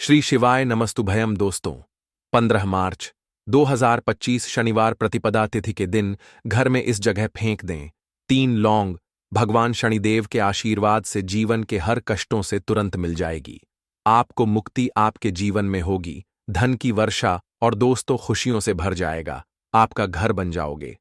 श्री शिवाय नमस्तुभयम दोस्तों। 15 मार्च 2025 शनिवार प्रतिपदा तिथि के दिन घर में इस जगह फेंक दें 3 लौंग। भगवान शनिदेव के आशीर्वाद से जीवन के हर कष्टों से तुरंत मिल जाएगी। आपको मुक्ति आपके जीवन में होगी, धन की वर्षा और दोस्तों खुशियों से भर जाएगा। आपका घर बन जाओगे,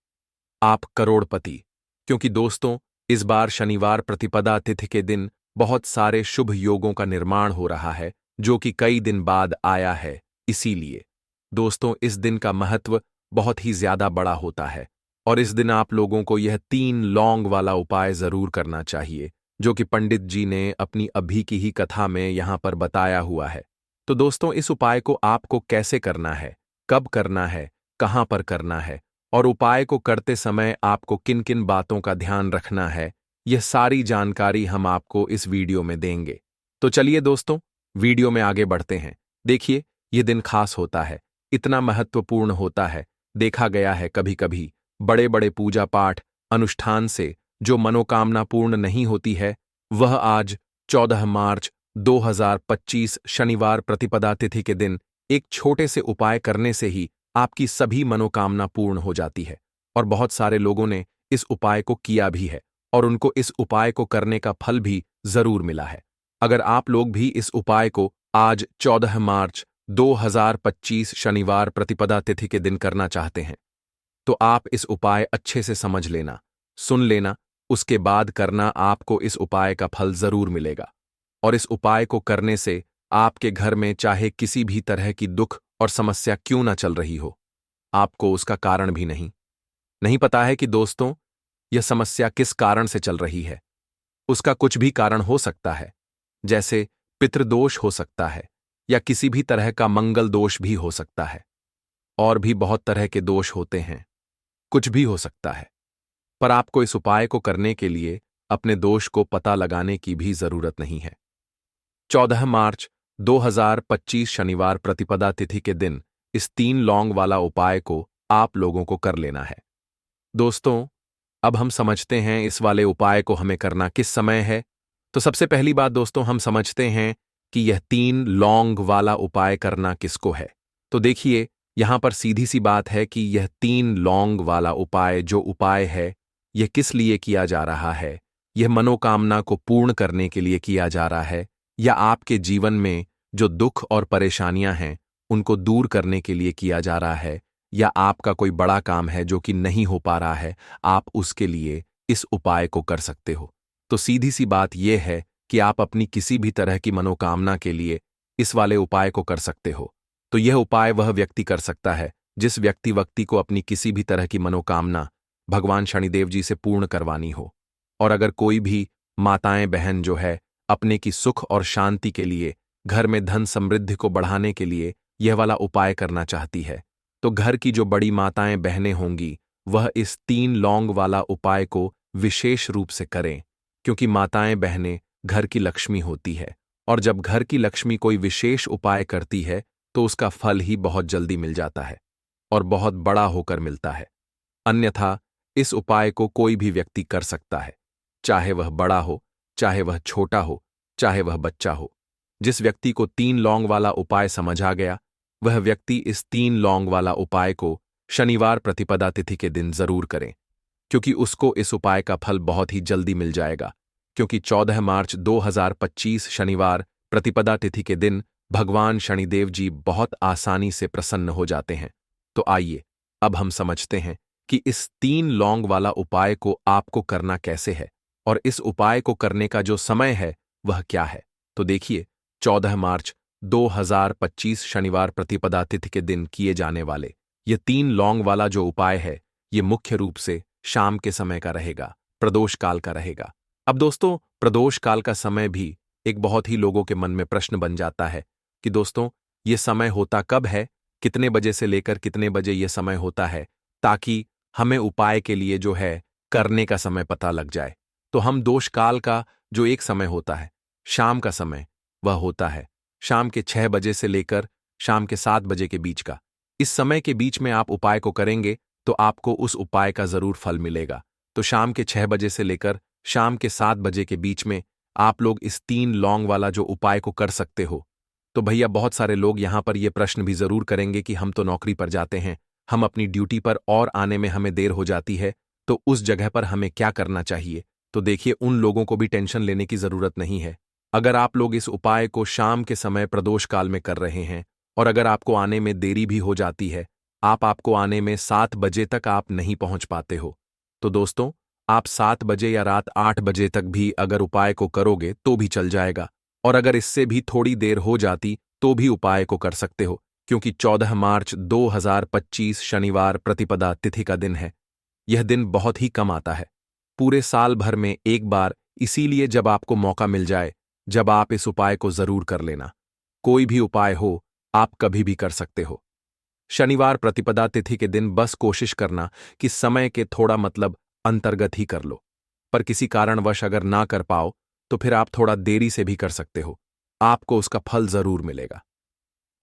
आप करोड़पति। क्योंकि दोस्तों इस बार शनिवार प्रतिपदा तिथि के दिन बहुत सारे शुभ योगों का निर्माण हो रहा है, जो कि कई दिन बाद आया है। इसीलिए दोस्तों इस दिन का महत्व बहुत ही ज्यादा बड़ा होता है और इस दिन आप लोगों को यह 3 लौंग वाला उपाय जरूर करना चाहिए, जो कि पंडित जी ने अपनी अभी की ही कथा में यहां पर बताया हुआ है। तो दोस्तों इस उपाय को आपको कैसे करना है, कब करना है, कहां पर करना है और उपाय को करते समय आपको किन किन बातों का ध्यान रखना है, यह सारी जानकारी हम आपको इस वीडियो में देंगे। तो चलिए दोस्तों वीडियो में आगे बढ़ते हैं। देखिए यह दिन खास होता है, इतना महत्वपूर्ण होता है। देखा गया है कभी कभी बड़े बड़े पूजा पाठ अनुष्ठान से जो मनोकामना पूर्ण नहीं होती है, वह आज 14 मार्च 2025 शनिवार प्रतिपदा तिथि के दिन एक छोटे से उपाय करने से ही आपकी सभी मनोकामना पूर्ण हो जाती है। और बहुत सारे लोगों ने इस उपाय को किया भी है और उनको इस उपाय को करने का फल भी जरूर मिला है। अगर आप लोग भी इस उपाय को आज 14 मार्च 2025 शनिवार प्रतिपदा तिथि के दिन करना चाहते हैं, तो आप इस उपाय अच्छे से समझ लेना, सुन लेना, उसके बाद करना। आपको इस उपाय का फल जरूर मिलेगा। और इस उपाय को करने से आपके घर में चाहे किसी भी तरह की दुख और समस्या क्यों ना चल रही हो, आपको उसका कारण भी नहीं पता है कि दोस्तों यह समस्या किस कारण से चल रही है। उसका कुछ भी कारण हो सकता है, जैसे पितृदोष हो सकता है या किसी भी तरह का मंगल दोष भी हो सकता है। और भी बहुत तरह के दोष होते हैं, कुछ भी हो सकता है। पर आपको इस उपाय को करने के लिए अपने दोष को पता लगाने की भी जरूरत नहीं है। 14 मार्च 2025 शनिवार प्रतिपदा तिथि के दिन इस 3 लौंग वाला उपाय को आप लोगों को कर लेना है। दोस्तों अब हम समझते हैं इस वाले उपाय को हमें करना किस समय है। तो सबसे पहली बात दोस्तों हम समझते हैं कि यह 3 लौंग वाला उपाय करना किसको है। तो देखिए यहां पर सीधी सी बात है कि यह 3 लौंग वाला उपाय जो उपाय है, यह किस लिए किया जा रहा है। यह मनोकामना को पूर्ण करने के लिए किया जा रहा है, या आपके जीवन में जो दुख और परेशानियां हैं उनको दूर करने के लिए किया जा रहा है, या आपका कोई बड़ा काम है जो कि नहीं हो पा रहा है, आप उसके लिए इस उपाय को कर सकते हो। तो सीधी सी बात यह है कि आप अपनी किसी भी तरह की मनोकामना के लिए इस वाले उपाय को कर सकते हो। तो यह उपाय वह व्यक्ति कर सकता है जिस व्यक्ति को अपनी किसी भी तरह की मनोकामना भगवान शनिदेव जी से पूर्ण करवानी हो। और अगर कोई भी माताएं बहन जो है अपने की सुख और शांति के लिए, घर में धन समृद्धि को बढ़ाने के लिए यह वाला उपाय करना चाहती है, तो घर की जो बड़ी माताएं बहनें होंगी वह इस 3 लौंग वाला उपाय को विशेष रूप से करें। क्योंकि माताएं बहनें घर की लक्ष्मी होती है और जब घर की लक्ष्मी कोई विशेष उपाय करती है तो उसका फल ही बहुत जल्दी मिल जाता है और बहुत बड़ा होकर मिलता है। अन्यथा इस उपाय को कोई भी व्यक्ति कर सकता है, चाहे वह बड़ा हो, चाहे वह छोटा हो, चाहे वह बच्चा हो। जिस व्यक्ति को 3 लौंग वाला उपाय समझ आ गया, वह व्यक्ति इस 3 लौंग वाला उपाय को शनिवार प्रतिपदा तिथि के दिन जरूर करें, क्योंकि उसको इस उपाय का फल बहुत ही जल्दी मिल जाएगा। क्योंकि 14 मार्च 2025 शनिवार प्रतिपदा तिथि के दिन भगवान शनिदेव जी बहुत आसानी से प्रसन्न हो जाते हैं। तो आइए अब हम समझते हैं कि इस 3 लौंग वाला उपाय को आपको करना कैसे है और इस उपाय को करने का जो समय है वह क्या है। तो देखिए 14 मार्च 2025 शनिवार प्रतिपदा तिथि के दिन किए जाने वाले ये 3 लौंग वाला जो उपाय है, ये मुख्य रूप से शाम के समय का रहेगा, प्रदोष काल का रहेगा। अब दोस्तों प्रदोष काल का समय भी एक बहुत ही लोगों के मन में प्रश्न बन जाता है कि दोस्तों ये समय होता कब है, कितने बजे से लेकर कितने बजे ये समय होता है, ताकि हमें उपाय के लिए जो है करने का समय पता लग जाए। तो हम दोष काल का जो एक समय होता है, शाम का समय, वह होता है शाम के 6 बजे से लेकर शाम के 7 बजे के बीच का। इस समय के बीच में आप उपाय को करेंगे तो आपको उस उपाय का जरूर फल मिलेगा। तो शाम के 6 बजे से लेकर शाम के 7 बजे के बीच में आप लोग इस 3 लौंग वाला जो उपाय को कर सकते हो। तो भैया बहुत सारे लोग यहाँ पर ये प्रश्न भी जरूर करेंगे कि हम तो नौकरी पर जाते हैं, हम अपनी ड्यूटी पर और आने में हमें देर हो जाती है, तो उस जगह पर हमें क्या करना चाहिए। तो देखिए, उन लोगों को भी टेंशन लेने की जरूरत नहीं है। अगर आप लोग इस उपाय को शाम के समय प्रदोष काल में कर रहे हैं और अगर आपको आने में देरी भी हो जाती है, आपको आने में 7 बजे तक आप नहीं पहुंच पाते हो, तो दोस्तों आप 7 बजे या रात 8 बजे तक भी अगर उपाय को करोगे तो भी चल जाएगा। और अगर इससे भी थोड़ी देर हो जाती तो भी उपाय को कर सकते हो, क्योंकि 14 मार्च 2025 शनिवार प्रतिपदा तिथि का दिन है। यह दिन बहुत ही कम आता है, पूरे साल भर में एक बार, इसीलिए जब आपको मौका मिल जाए, जब आप इस उपाय को जरूर कर लेना। कोई भी उपाय हो, आप कभी भी कर सकते हो। शनिवार प्रतिपदा तिथि के दिन बस कोशिश करना कि समय के थोड़ा अंतर्गत ही कर लो, पर किसी कारणवश अगर ना कर पाओ तो फिर आप थोड़ा देरी से भी कर सकते हो, आपको उसका फल जरूर मिलेगा।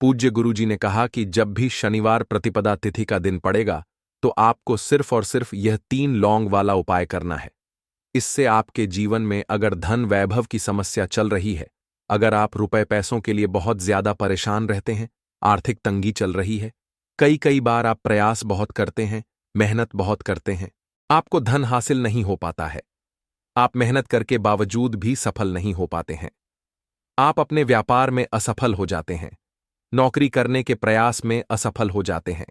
पूज्य गुरुजी ने कहा कि जब भी शनिवार प्रतिपदा तिथि का दिन पड़ेगा तो आपको सिर्फ और सिर्फ यह 3 लौंग वाला उपाय करना है। इससे आपके जीवन में अगर धन वैभव की समस्या चल रही है, अगर आप रुपए पैसों के लिए बहुत ज्यादा परेशान रहते हैं, आर्थिक तंगी चल रही है, कई कई बार आप प्रयास बहुत करते हैं, मेहनत बहुत करते हैं, आपको धन हासिल नहीं हो पाता है, आप मेहनत करके बावजूद भी सफल नहीं हो पाते हैं, आप अपने व्यापार में असफल हो जाते हैं, नौकरी करने के प्रयास में असफल हो जाते हैं,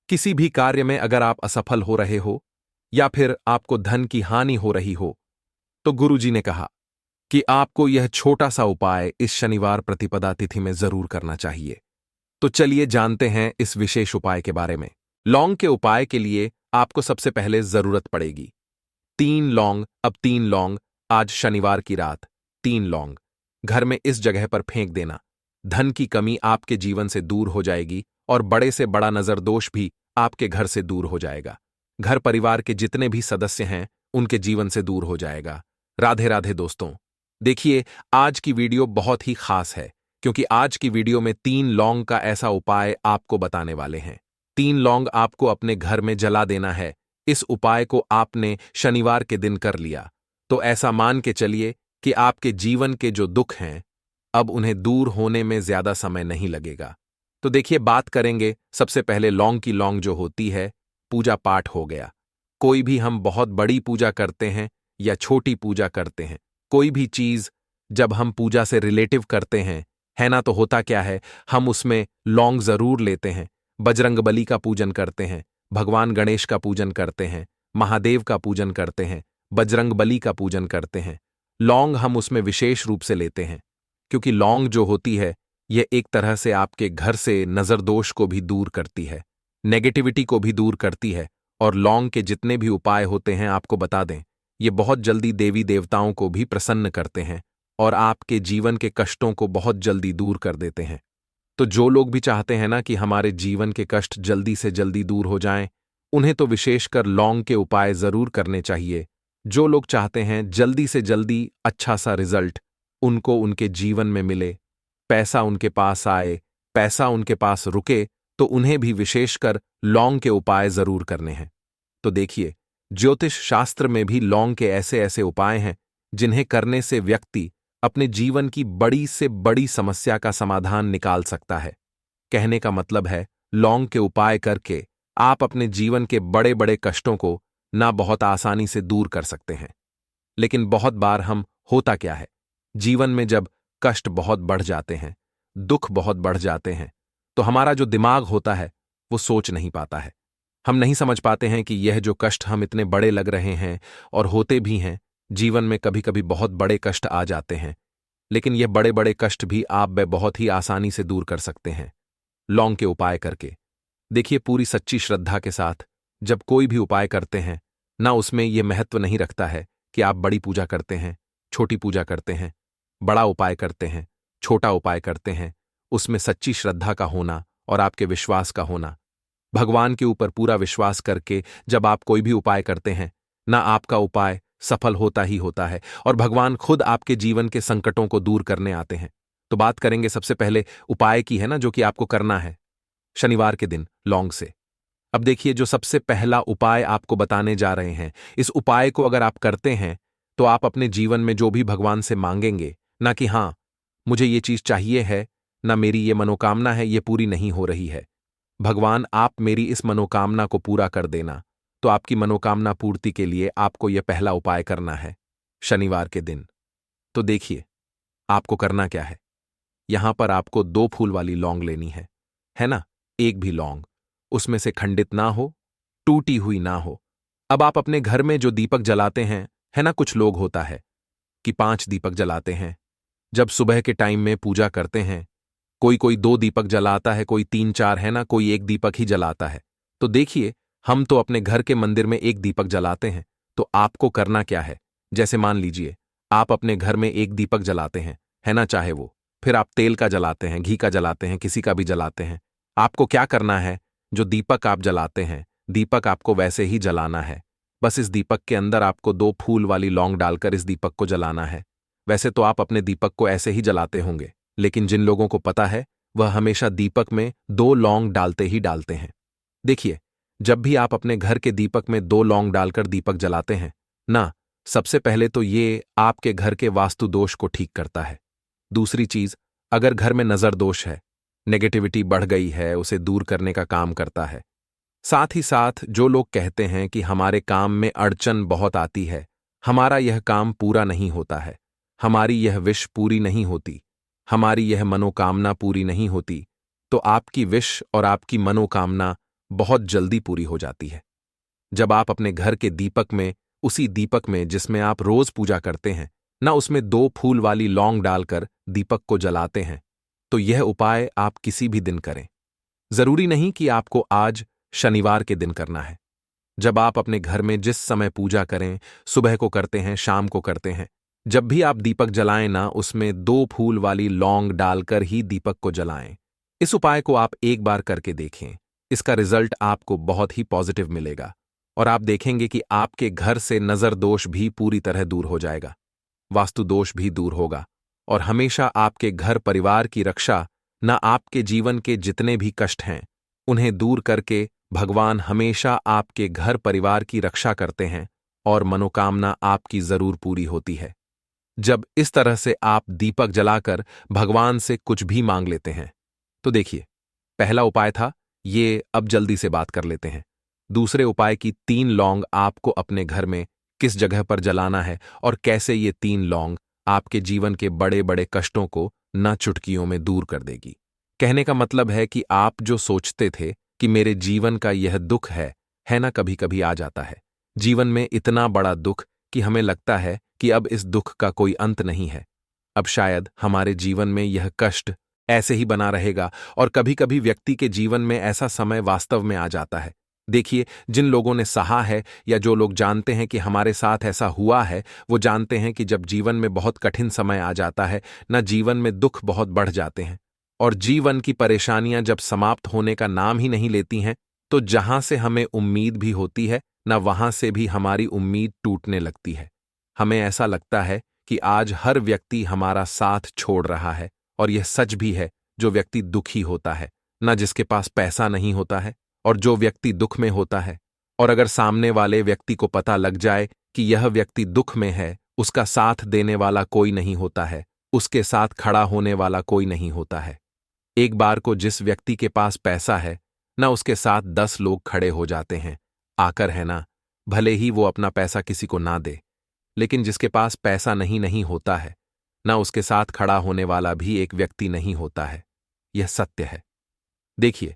किसी भी कार्य में अगर आप असफल हो रहे हो या फिर आपको धन की हानि हो रही हो, तो गुरुजी ने कहा कि आपको यह छोटा सा उपाय इस शनिवार प्रतिपदा तिथि में जरूर करना चाहिए। तो चलिए जानते हैं इस विशेष उपाय के बारे में। लौंग के उपाय के लिए आपको सबसे पहले जरूरत पड़ेगी 3 लौंग। अब 3 लौंग, आज शनिवार की रात 3 लौंग घर में इस जगह पर फेंक देना। धन की कमी आपके जीवन से दूर हो जाएगी और बड़े से बड़ा नजर दोष भी आपके घर से दूर हो जाएगा। घर परिवार के जितने भी सदस्य हैं उनके जीवन से दूर हो जाएगा। राधे राधे दोस्तों। देखिए, आज की वीडियो बहुत ही खास है, क्योंकि आज की वीडियो में 3 लौंग का ऐसा उपाय आपको बताने वाले हैं। 3 लौंग आपको अपने घर में जला देना है। इस उपाय को आपने शनिवार के दिन कर लिया तो ऐसा मान के चलिए कि आपके जीवन के जो दुख हैं अब उन्हें दूर होने में ज्यादा समय नहीं लगेगा। तो देखिए, बात करेंगे सबसे पहले लौंग की। लौंग जो होती है, पूजा पाठ हो गया। कोई भी हम बहुत बड़ी पूजा करते हैं या छोटी पूजा करते हैं, कोई भी चीज जब हम पूजा से रिलेटिव करते हैं, है ना, तो होता क्या है, हम उसमें लौंग जरूर लेते हैं। बजरंगबली का पूजन करते हैं, भगवान गणेश का पूजन करते हैं, महादेव का पूजन करते हैं, बजरंगबली का पूजन करते हैं। लौंग हम उसमें विशेष रूप से लेते हैं, क्योंकि लौंग जो होती है यह एक तरह से आपके घर से नजरदोष को भी दूर करती है, नेगेटिविटी को भी दूर करती है। और लौंग के जितने भी उपाय होते हैं, आपको बता दें, ये बहुत जल्दी देवी देवताओं को भी प्रसन्न करते हैं और आपके जीवन के कष्टों को बहुत जल्दी दूर कर देते हैं। तो जो लोग भी चाहते हैं ना कि हमारे जीवन के कष्ट जल्दी से जल्दी दूर हो जाएं, उन्हें तो विशेषकर लौंग के उपाय जरूर करने चाहिए। जो लोग चाहते हैं जल्दी से जल्दी अच्छा सा रिजल्ट उनको उनके जीवन में मिले, पैसा उनके पास आए, पैसा उनके पास रुके, तो उन्हें भी विशेषकर लौंग के उपाय जरूर करने हैं। तो देखिए, ज्योतिष शास्त्र में भी लौंग के ऐसे ऐसे उपाय हैं जिन्हें करने से व्यक्ति अपने जीवन की बड़ी से बड़ी समस्या का समाधान निकाल सकता है। कहने का मतलब है, लौंग के उपाय करके आप अपने जीवन के बड़े बड़े कष्टों को ना बहुत आसानी से दूर कर सकते हैं। लेकिन बहुत बार हम होता क्या है, जीवन में जब कष्ट बहुत बढ़ जाते हैं, दुख बहुत बढ़ जाते हैं, तो हमारा जो दिमाग होता है वो सोच नहीं पाता है। हम नहीं समझ पाते हैं कि यह जो कष्ट हम इतने बड़े लग रहे हैं, और होते भी हैं, जीवन में कभी कभी बहुत बड़े कष्ट आ जाते हैं, लेकिन यह बड़े बड़े कष्ट भी आप वे बहुत ही आसानी से दूर कर सकते हैं लौंग के उपाय करके। देखिए, पूरी सच्ची श्रद्धा के साथ जब कोई भी उपाय करते हैं ना, उसमें यह महत्व नहीं रखता है कि आप बड़ी पूजा करते हैं, छोटी पूजा करते हैं, बड़ा उपाय करते हैं, छोटा उपाय करते हैं, उसमें सच्ची श्रद्धा का होना और आपके विश्वास का होना। भगवान के ऊपर पूरा विश्वास करके जब आप कोई भी उपाय करते हैं ना, आपका उपाय सफल होता ही होता है और भगवान खुद आपके जीवन के संकटों को दूर करने आते हैं। तो बात करेंगे सबसे पहले उपाय की, है ना, जो कि आपको करना है शनिवार के दिन लौंग से। अब देखिए, जो सबसे पहला उपाय आपको बताने जा रहे हैं, इस उपाय को अगर आप करते हैं तो आप अपने जीवन में जो भी भगवान से मांगेंगे ना कि हाँ मुझे ये चीज चाहिए है, ना मेरी ये मनोकामना है ये पूरी नहीं हो रही है। भगवान आप मेरी इस मनोकामना को पूरा कर देना। तो आपकी मनोकामना पूर्ति के लिए आपको यह पहला उपाय करना है शनिवार के दिन। तो देखिए आपको करना क्या है। यहां पर आपको 2 फूल वाली लौंग लेनी है ना। एक भी लौंग उसमें से खंडित ना हो, टूटी हुई ना हो। अब आप अपने घर में जो दीपक जलाते हैं, है ना, कुछ लोग होता है कि 5 दीपक जलाते हैं जब सुबह के टाइम में पूजा करते हैं। कोई कोई 2 दीपक जलाता है, कोई 3-4, है ना, कोई 1 दीपक ही जलाता है। तो देखिए हम तो अपने घर के मंदिर में 1 दीपक जलाते हैं। तो आपको करना क्या है, जैसे मान लीजिए आप अपने घर में 1 दीपक जलाते हैं, है ना, चाहे वो फिर आप तेल का जलाते हैं, घी का जलाते हैं, किसी का भी जलाते हैं। आपको क्या करना है, जो दीपक आप जलाते हैं, दीपक आपको वैसे ही जलाना है। बस इस दीपक के अंदर आपको 2 फूल वाली लौंग डालकर इस दीपक को जलाना है। वैसे तो आप अपने दीपक को ऐसे ही जलाते होंगे, लेकिन जिन लोगों को पता है वह हमेशा दीपक में 2 लौंग डालते ही डालते हैं। देखिए जब भी आप अपने घर के दीपक में 2 लौंग डालकर दीपक जलाते हैं ना, सबसे पहले तो ये आपके घर के वास्तु दोष को ठीक करता है। दूसरी चीज, अगर घर में नजर दोष है, नेगेटिविटी बढ़ गई है, उसे दूर करने का काम करता है। साथ ही साथ जो लोग कहते हैं कि हमारे काम में अड़चन बहुत आती है, हमारा यह काम पूरा नहीं होता है, हमारी यह विश पूरी नहीं होती, हमारी यह मनोकामना पूरी नहीं होती, तो आपकी विश और आपकी मनोकामना बहुत जल्दी पूरी हो जाती है। जब आप अपने घर के दीपक में, उसी दीपक में जिसमें आप रोज पूजा करते हैं ना, उसमें 2 फूल वाली लौंग डालकर दीपक को जलाते हैं, तो यह उपाय आप किसी भी दिन करें। जरूरी नहीं कि आपको आज शनिवार के दिन करना है। जब आप अपने घर में जिस समय पूजा करें, सुबह को करते हैं, शाम को करते हैं, जब भी आप दीपक जलाएं ना, उसमें 2 फूल वाली लौंग डालकर ही दीपक को जलाएं। इस उपाय को आप एक बार करके देखें, इसका रिजल्ट आपको बहुत ही पॉजिटिव मिलेगा और आप देखेंगे कि आपके घर से नजर दोष भी पूरी तरह दूर हो जाएगा, वास्तु दोष भी दूर होगा और हमेशा आपके घर परिवार की रक्षा, न आपके जीवन के जितने भी कष्ट हैं उन्हें दूर करके भगवान हमेशा आपके घर परिवार की रक्षा करते हैं और मनोकामना आपकी जरूर पूरी होती है। जब इस तरह से आप दीपक जलाकर भगवान से कुछ भी मांग लेते हैं। तो देखिए पहला उपाय था ये, अब जल्दी से बात कर लेते हैं। दूसरे उपाय की 3 लौंग आपको अपने घर में किस जगह पर जलाना है और कैसे ये 3 लौंग आपके जीवन के बड़े बड़े कष्टों को न चुटकियों में दूर कर देगी। कहने का मतलब है कि आप जो सोचते थे कि मेरे जीवन का यह दुख है ना, कभी कभी आ जाता है जीवन में इतना बड़ा दुख कि हमें लगता है कि अब इस दुख का कोई अंत नहीं है, अब शायद हमारे जीवन में यह कष्ट ऐसे ही बना रहेगा। और कभी कभी व्यक्ति के जीवन में ऐसा समय वास्तव में आ जाता है। देखिए जिन लोगों ने सहा है या जो लोग जानते हैं कि हमारे साथ ऐसा हुआ है, वो जानते हैं कि जब जीवन में बहुत कठिन समय आ जाता है ना, जीवन में दुख बहुत बढ़ जाते हैं और जीवन की परेशानियां जब समाप्त होने का नाम ही नहीं लेती हैं, तो जहां से हमें उम्मीद भी होती है ना, वहां से भी हमारी उम्मीद टूटने लगती है। हमें ऐसा लगता है कि आज हर व्यक्ति हमारा साथ छोड़ रहा है और यह सच भी है। जो व्यक्ति दुखी होता है ना, जिसके पास पैसा नहीं होता है, और जो व्यक्ति दुख में होता है, और अगर सामने वाले व्यक्ति को पता लग जाए कि यह व्यक्ति दुख में है, उसका साथ देने वाला कोई नहीं होता है, उसके साथ खड़ा होने वाला कोई नहीं होता है। एक बार को जिस व्यक्ति के पास पैसा है ना, उसके साथ 10 लोग खड़े हो जाते हैं आकर, है ना, भले ही वो अपना पैसा किसी को ना दे। लेकिन जिसके पास पैसा नहीं होता है ना, उसके साथ खड़ा होने वाला भी एक व्यक्ति नहीं होता है। यह सत्य है। देखिए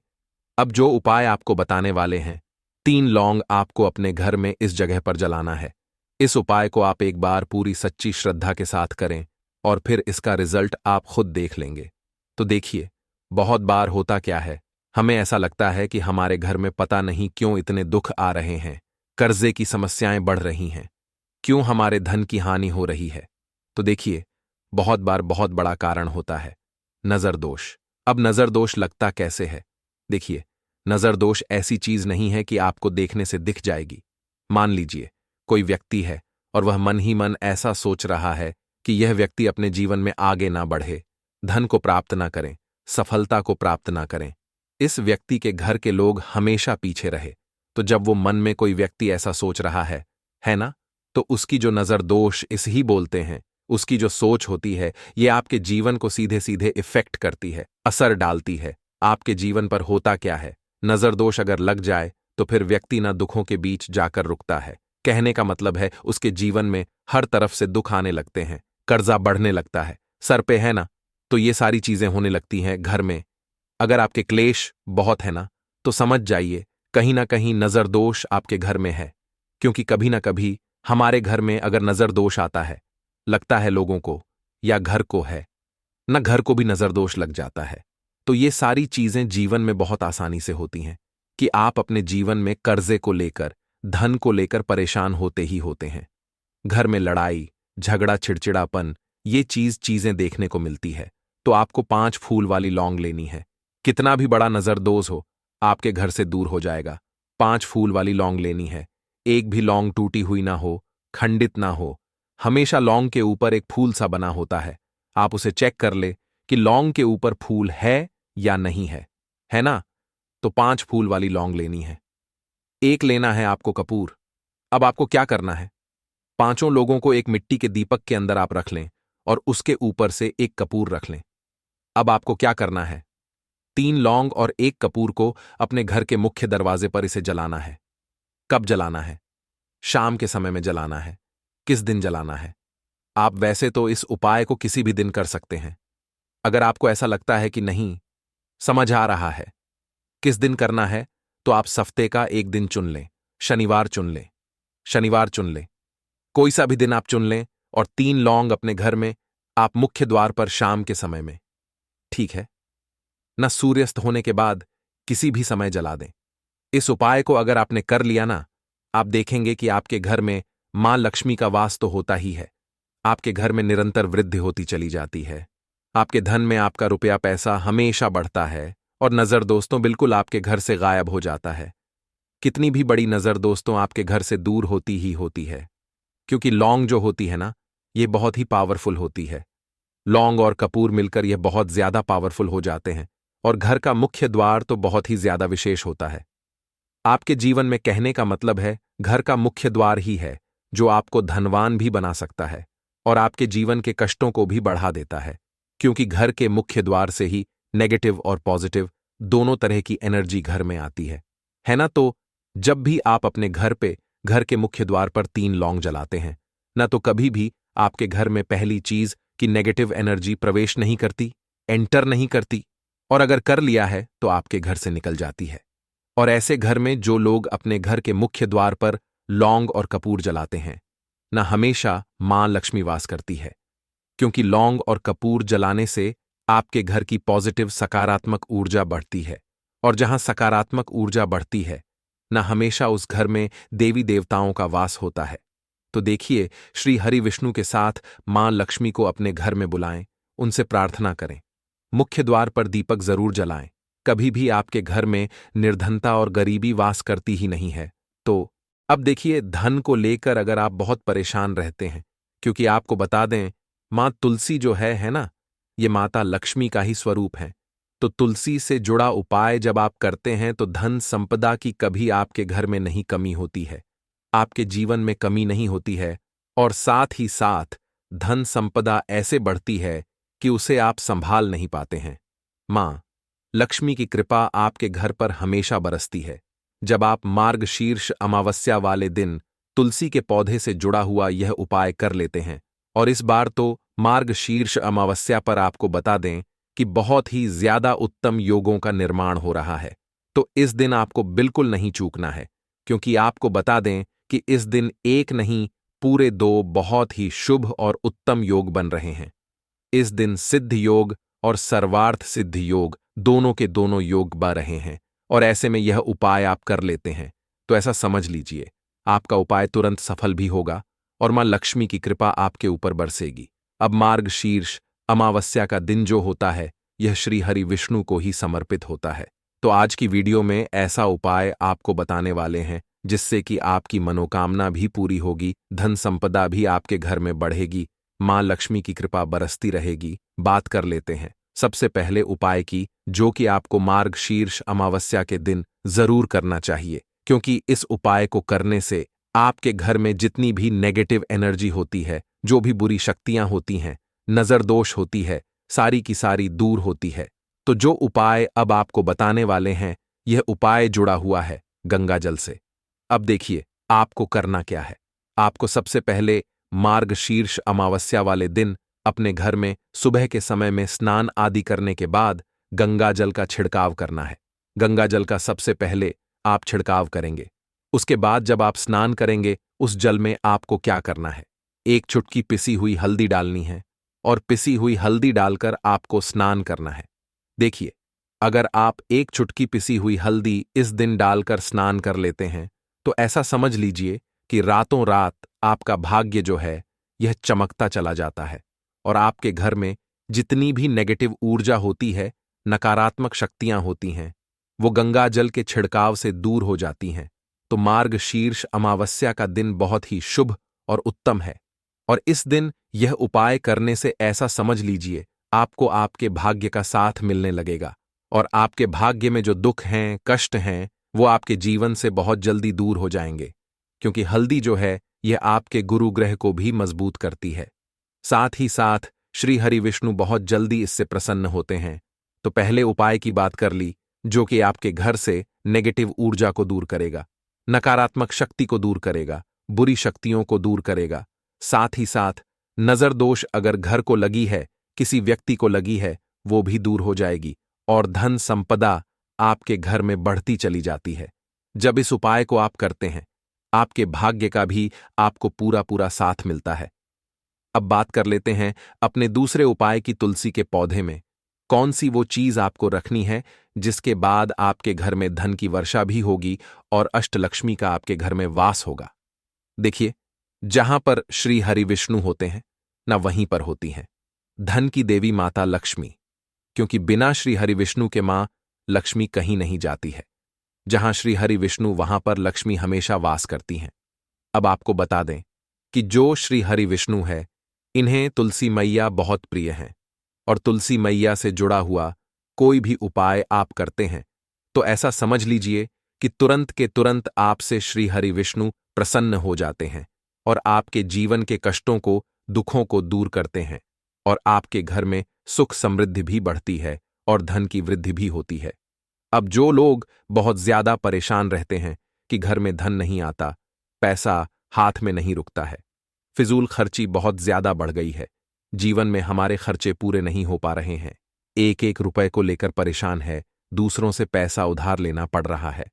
अब जो उपाय आपको बताने वाले हैं, 3 लौंग आपको अपने घर में इस जगह पर जलाना है। इस उपाय को आप एक बार पूरी सच्ची श्रद्धा के साथ करें और फिर इसका रिजल्ट आप खुद देख लेंगे। तो देखिए बहुत बार होता क्या है, हमें ऐसा लगता है कि हमारे घर में पता नहीं क्यों इतने दुख आ रहे हैं, कर्जे की समस्याएं बढ़ रही हैं, क्यों हमारे धन की हानि हो रही है। तो देखिए बहुत बार बहुत बड़ा कारण होता है नजर दोष। अब नजर दोष लगता कैसे है? देखिए नजर दोष ऐसी चीज नहीं है कि आपको देखने से दिख जाएगी। मान लीजिए कोई व्यक्ति है और वह मन ही मन ऐसा सोच रहा है कि यह व्यक्ति अपने जीवन में आगे ना बढ़े, धन को प्राप्त ना करें, सफलता को प्राप्त ना करें, इस व्यक्ति के घर के लोग हमेशा पीछे रहे। तो जब वो मन में कोई व्यक्ति ऐसा सोच रहा है ना, तो उसकी जो नजर दोष इस ही बोलते हैं उसकी जो सोच होती है ये आपके जीवन को सीधे सीधे इफेक्ट करती है, असर डालती है। आपके जीवन पर होता क्या है, नजरदोष अगर लग जाए तो फिर व्यक्ति ना दुखों के बीच जाकर रुकता है। कहने का मतलब है उसके जीवन में हर तरफ से दुख आने लगते हैं, कर्जा बढ़ने लगता है, सर पे है ना, तो ये सारी चीजें होने लगती हैं घर में। अगर आपके क्लेश बहुत है ना, तो समझ जाइए कहीं ना कहीं नजरदोष आपके घर में है। क्योंकि कभी ना कभी हमारे घर में अगर नजरदोष आता है, लगता है लोगों को या घर को है ना, घर को भी नजरदोष लग जाता है। तो ये सारी चीजें जीवन में बहुत आसानी से होती हैं कि आप अपने जीवन में कर्जे को लेकर, धन को लेकर परेशान होते ही होते हैं। घर में लड़ाई, झगड़ा, चिड़चिड़ापन, ये चीजें देखने को मिलती है। तो आपको 5 फूल वाली लौंग लेनी है। कितना भी बड़ा नजरदोष हो, आपके घर से दूर हो जाएगा। 5 फूल वाली लौंग लेनी है। एक भी लौंग टूटी हुई ना हो, खंडित ना हो। हमेशा लौंग के ऊपर एक फूल सा बना होता है। आप उसे चेक कर ले कि लौंग के ऊपर फूल है या नहीं है ना? तो 5 फूल वाली लौंग लेनी है। एक लेना है आपको कपूर। अब आपको क्या करना है, 5 लोगों को एक मिट्टी के दीपक के अंदर आप रख लें और उसके ऊपर से एक कपूर रख लें। अब आपको क्या करना है, 3 लौंग और एक कपूर को अपने घर के मुख्य दरवाजे पर इसे जलाना है। कब जलाना है? शाम के समय में जलाना है। किस दिन जलाना है? आप वैसे तो इस उपाय को किसी भी दिन कर सकते हैं। अगर आपको ऐसा लगता है कि नहीं समझ आ रहा है किस दिन करना है, तो आप हफ्ते का एक दिन चुन लें। शनिवार चुन लें, शनिवार चुन लें, कोई सा भी दिन आप चुन लें और 3 लौंग अपने घर में आप मुख्य द्वार पर शाम के समय में, ठीक है ना, सूर्यास्त होने के बाद किसी भी समय जला दें। इस उपाय को अगर आपने कर लिया ना, आप देखेंगे कि आपके घर में मां लक्ष्मी का वास तो होता ही है। आपके घर में निरंतर वृद्धि होती चली जाती है। आपके धन में आपका रुपया पैसा हमेशा बढ़ता है और नजर दोस्तों बिल्कुल आपके घर से गायब हो जाता है। कितनी भी बड़ी नजर दोस्तों आपके घर से दूर होती ही होती है। क्योंकि लौंग जो होती है ना, ये बहुत ही पावरफुल होती है। लौंग और कपूर मिलकर यह बहुत ज्यादा पावरफुल हो जाते हैं और घर का मुख्य द्वार तो बहुत ही ज्यादा विशेष होता है। आपके जीवन में कहने का मतलब है घर का मुख्य द्वार ही है जो आपको धनवान भी बना सकता है और आपके जीवन के कष्टों को भी बढ़ा देता है। क्योंकि घर के मुख्य द्वार से ही नेगेटिव और पॉजिटिव दोनों तरह की एनर्जी घर में आती है ना? तो जब भी आप अपने घर पे घर के मुख्य द्वार पर 3 लौंग जलाते हैं ना, तो कभी भी आपके घर में पहली चीज कि नेगेटिव एनर्जी प्रवेश नहीं करती, एंटर नहीं करती, और अगर कर लिया है तो आपके घर से निकल जाती है। और ऐसे घर में जो लोग अपने घर के मुख्य द्वार पर लौंग और कपूर जलाते हैं ना, हमेशा मां लक्ष्मी वास करती है। क्योंकि लौंग और कपूर जलाने से आपके घर की पॉजिटिव सकारात्मक ऊर्जा बढ़ती है और जहां सकारात्मक ऊर्जा बढ़ती है ना, हमेशा उस घर में देवी देवताओं का वास होता है। तो देखिए, श्री हरि विष्णु के साथ मां लक्ष्मी को अपने घर में बुलाएं, उनसे प्रार्थना करें, मुख्य द्वार पर दीपक जरूर जलाएं। कभी भी आपके घर में निर्धनता और गरीबी वास करती ही नहीं है। तो अब देखिए, धन को लेकर अगर आप बहुत परेशान रहते हैं, क्योंकि आपको बता दें मां तुलसी जो है ना, ये माता लक्ष्मी का ही स्वरूप है। तो तुलसी से जुड़ा उपाय जब आप करते हैं तो धन संपदा की कभी आपके घर में नहीं कमी होती है, आपके जीवन में कमी नहीं होती है, और साथ ही साथ धन संपदा ऐसे बढ़ती है कि उसे आप संभाल नहीं पाते हैं। मां लक्ष्मी की कृपा आपके घर पर हमेशा बरसती है। जब आप मार्गशीर्ष अमावस्या वाले दिन तुलसी के पौधे से जुड़ा हुआ यह उपाय कर लेते हैं, और इस बार तो मार्गशीर्ष अमावस्या पर आपको बता दें कि बहुत ही ज्यादा उत्तम योगों का निर्माण हो रहा है, तो इस दिन आपको बिल्कुल नहीं चूकना है। क्योंकि आपको बता दें कि इस दिन एक नहीं पूरे 2 बहुत ही शुभ और उत्तम योग बन रहे हैं। इस दिन सिद्ध योग और सर्वार्थ सिद्ध योग दोनों के दोनों योग बन रहे हैं, और ऐसे में यह उपाय आप कर लेते हैं तो ऐसा समझ लीजिए आपका उपाय तुरंत सफल भी होगा और मां लक्ष्मी की कृपा आपके ऊपर बरसेगी। अब मार्गशीर्ष अमावस्या का दिन जो होता है, यह श्री हरि विष्णु को ही समर्पित होता है। तो आज की वीडियो में ऐसा उपाय आपको बताने वाले हैं जिससे कि आपकी मनोकामना भी पूरी होगी, धन संपदा भी आपके घर में बढ़ेगी, मां लक्ष्मी की कृपा बरसती रहेगी। बात कर लेते हैं सबसे पहले उपाय की, जो कि आपको मार्गशीर्ष अमावस्या के दिन जरूर करना चाहिए। क्योंकि इस उपाय को करने से आपके घर में जितनी भी नेगेटिव एनर्जी होती है जो भी बुरी शक्तियां होती हैं, नजर दोष होती है, सारी की सारी दूर होती है। तो जो उपाय अब आपको बताने वाले हैं, यह उपाय जुड़ा हुआ है गंगा जल से। अब देखिए आपको करना क्या है। आपको सबसे पहले मार्गशीर्ष अमावस्या वाले दिन अपने घर में सुबह के समय में स्नान आदि करने के बाद गंगा जल का छिड़काव करना है। गंगा जल का सबसे पहले आप छिड़काव करेंगे। उसके बाद जब आप स्नान करेंगे, उस जल में आपको क्या करना है, एक चुटकी पिसी हुई हल्दी डालनी है और पिसी हुई हल्दी डालकर आपको स्नान करना है। देखिए, अगर आप एक चुटकी पिसी हुई हल्दी इस दिन डालकर स्नान कर लेते हैं, तो ऐसा समझ लीजिए कि रातों रात आपका भाग्य जो है यह चमकता चला जाता है और आपके घर में जितनी भी नेगेटिव ऊर्जा होती है, नकारात्मक शक्तियां होती हैं, वो गंगा जल के छिड़काव से दूर हो जाती हैं। तो मार्गशीर्ष अमावस्या का दिन बहुत ही शुभ और उत्तम है और इस दिन यह उपाय करने से ऐसा समझ लीजिए आपको आपके भाग्य का साथ मिलने लगेगा और आपके भाग्य में जो दुख हैं, कष्ट हैं, वो आपके जीवन से बहुत जल्दी दूर हो जाएंगे, क्योंकि हल्दी जो है यह आपके गुरु ग्रह को भी मजबूत करती है। साथ ही साथ श्री हरि विष्णु बहुत जल्दी इससे प्रसन्न होते हैं। तो पहले उपाय की बात कर ली, जो कि आपके घर से नेगेटिव ऊर्जा को दूर करेगा, नकारात्मक शक्ति को दूर करेगा, बुरी शक्तियों को दूर करेगा। साथ ही साथ नजर दोष अगर घर को लगी है, किसी व्यक्ति को लगी है, वो भी दूर हो जाएगी और धन संपदा आपके घर में बढ़ती चली जाती है। जब इस उपाय को आप करते हैं, आपके भाग्य का भी आपको पूरा पूरा साथ मिलता है। अब बात कर लेते हैं अपने दूसरे उपाय की। तुलसी के पौधे में कौन सी वो चीज आपको रखनी है जिसके बाद आपके घर में धन की वर्षा भी होगी और अष्टलक्ष्मी का आपके घर में वास होगा। देखिए, जहां पर श्री हरि विष्णु होते हैं ना, वहीं पर होती हैं धन की देवी माता लक्ष्मी, क्योंकि बिना श्री हरि विष्णु के मां लक्ष्मी कहीं नहीं जाती है। जहां श्री हरि विष्णु वहां पर लक्ष्मी हमेशा वास करती हैं। अब आपको बता दें कि जो श्री हरि विष्णु है, इन्हें तुलसी मैया बहुत प्रिय हैं और तुलसी मैया से जुड़ा हुआ कोई भी उपाय आप करते हैं तो ऐसा समझ लीजिए कि तुरंत के तुरंत आपसे श्री हरि विष्णु प्रसन्न हो जाते हैं और आपके जीवन के कष्टों को, दुखों को दूर करते हैं और आपके घर में सुख समृद्धि भी बढ़ती है और धन की वृद्धि भी होती है। अब जो लोग बहुत ज्यादा परेशान रहते हैं कि घर में धन नहीं आता, पैसा हाथ में नहीं रुकता है, फिजूल खर्ची बहुत ज्यादा बढ़ गई है, जीवन में हमारे खर्चे पूरे नहीं हो पा रहे हैं, एक एक रुपए को लेकर परेशान है, दूसरों से पैसा उधार लेना पड़ रहा है,